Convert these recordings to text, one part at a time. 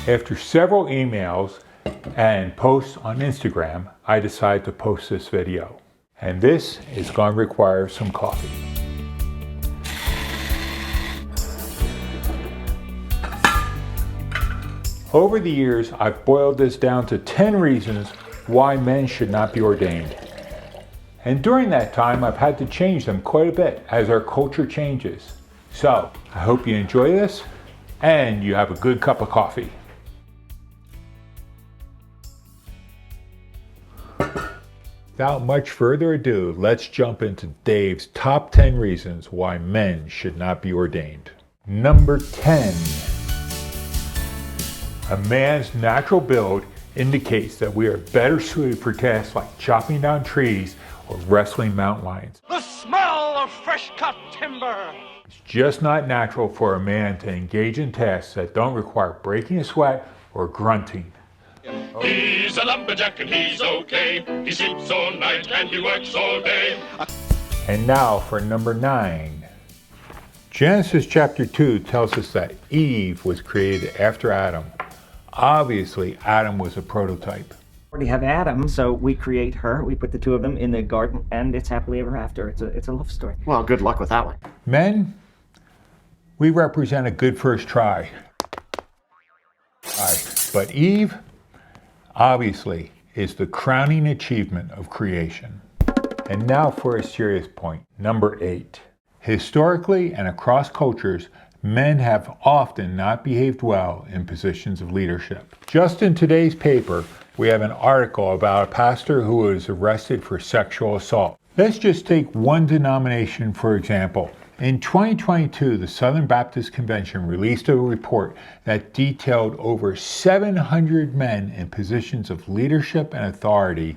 After several emails and posts on Instagram, I decided to post this video. And this is going to require some coffee. Over the years, I've boiled this down to 10 reasons why men should not be ordained. And during that time, I've had to change them quite a bit as our culture changes. So, I hope you enjoy this and you have a good cup of coffee. Without much further ado, let's jump into Dave's top 10 reasons why men should not be ordained. Number 10. A man's natural build indicates that we are better suited for tasks like chopping down trees or wrestling mountain lions. The smell of fresh cut timber! It's just not natural for a man to engage in tasks that don't require breaking a sweat or grunting. He's a lumberjack and he's okay. He sleeps all night and he works all day. And now for number 9. Genesis chapter 2 tells us that Eve was created after Adam. Obviously, Adam was a prototype. We already have Adam, so we create her, we put the two of them in the garden, and it's happily ever after. It's a love story. Well, good luck with that one. Men, we represent a good first try. But Eve, obviously, is the crowning achievement of creation. And now for a serious point, number 8. Historically and across cultures, men have often not behaved well in positions of leadership. Just in today's paper, we have an article about a pastor who was arrested for sexual assault. Let's just take one denomination for example. In 2022, the Southern Baptist Convention released a report that detailed over 700 men in positions of leadership and authority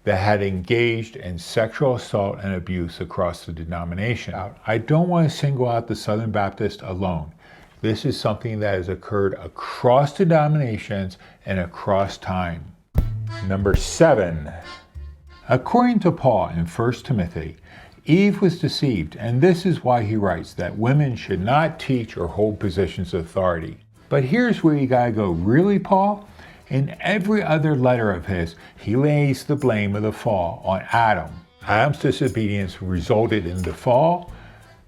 that had engaged in sexual assault and abuse across the denomination. I don't want to single out the Southern Baptist alone. This is something that has occurred across denominations and across time. Number 7. According to Paul in 1 Timothy, Eve was deceived, and this is why he writes that women should not teach or hold positions of authority. But here's where you gotta go, really, Paul? In every other letter of his, he lays the blame of the fall on Adam. Adam's disobedience resulted in the fall,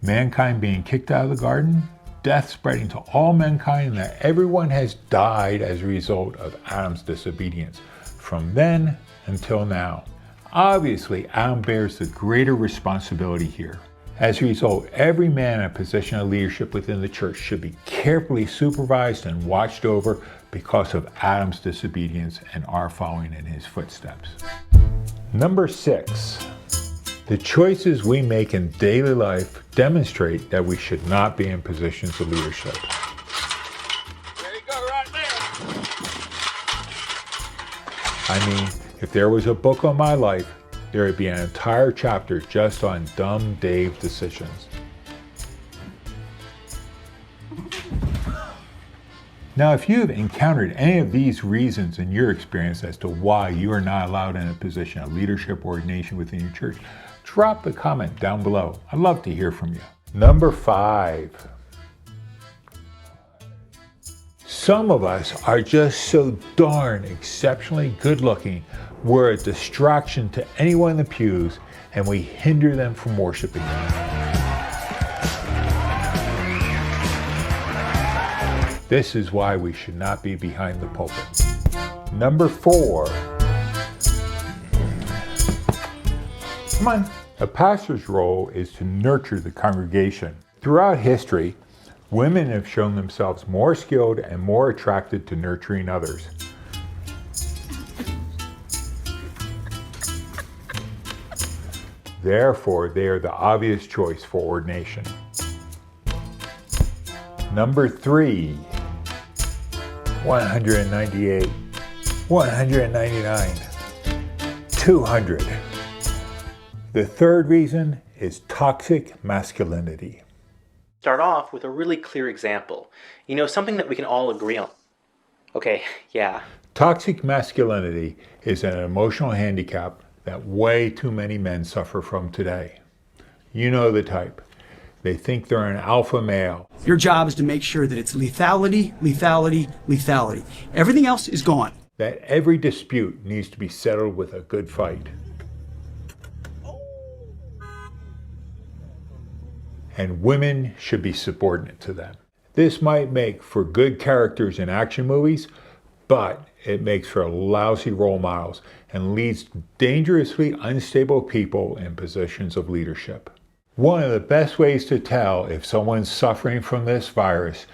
mankind being kicked out of the garden, death spreading to all mankind, and that everyone has died as a result of Adam's disobedience from then until now. Obviously, Adam bears the greater responsibility here. As a result, every man in a position of leadership within the church should be carefully supervised and watched over because of Adam's disobedience and our following in his footsteps. Number 6. The choices we make in daily life demonstrate that we should not be in positions of leadership. There you go, right there. I mean, if there was a book on my life, there would be an entire chapter just on dumb Dave decisions. Now, if you've encountered any of these reasons in your experience as to why you are not allowed in a position of leadership or ordination within your church, drop a comment down below. I'd love to hear from you. Number 5. Some of us are just so darn exceptionally good looking, we're a distraction to anyone in the pews, and we hinder them from worshiping. This is why we should not be behind the pulpit. Number 4. Come on. A pastor's role is to nurture the congregation. Throughout history, women have shown themselves more skilled and more attracted to nurturing others. Therefore, they are the obvious choice for ordination. Number 3. 198, 199, 200. The third reason is toxic masculinity. Start off with a really clear example. You know, something that we can all agree on. Okay, yeah. Toxic masculinity is an emotional handicap that way too many men suffer from today. You know the type. They think they're an alpha male. Your job is to make sure that it's lethality, lethality, lethality. Everything else is gone. That every dispute needs to be settled with a good fight. And women should be subordinate to them. This might make for good characters in action movies, but it makes for lousy role models and leads to dangerously unstable people in positions of leadership. One of the best ways to tell if someone's suffering from this virus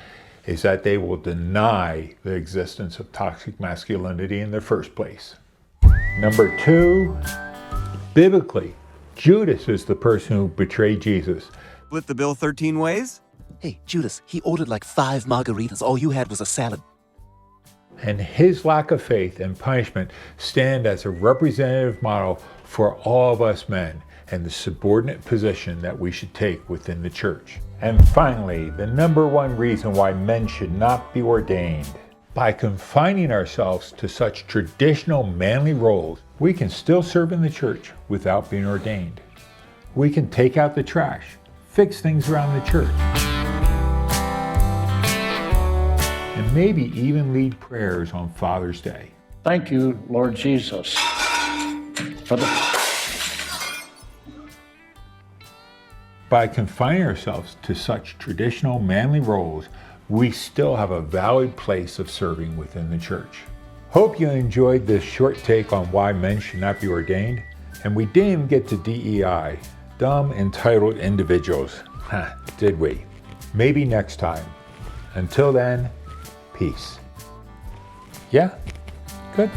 is that they will deny the existence of toxic masculinity in the first place. Number 2, biblically, Judas is the person who betrayed Jesus. Split the bill 13 ways? Hey, Judas, he ordered like 5 margaritas. All you had was a salad. And his lack of faith and punishment stand as a representative model for all of us men and the subordinate position that we should take within the church. And finally, the number 1 reason why men should not be ordained. By confining ourselves to such traditional manly roles, we can still serve in the church without being ordained. We can take out the trash, fix things around the church, and maybe even lead prayers on Father's Day. Thank you, Lord Jesus, for the... By confining ourselves to such traditional manly roles, we still have a valid place of serving within the church. Hope you enjoyed this short take on why men should not be ordained. And we didn't even get to DEI, dumb entitled individuals. Did we? Maybe next time. Until then, peace. Yeah? Good.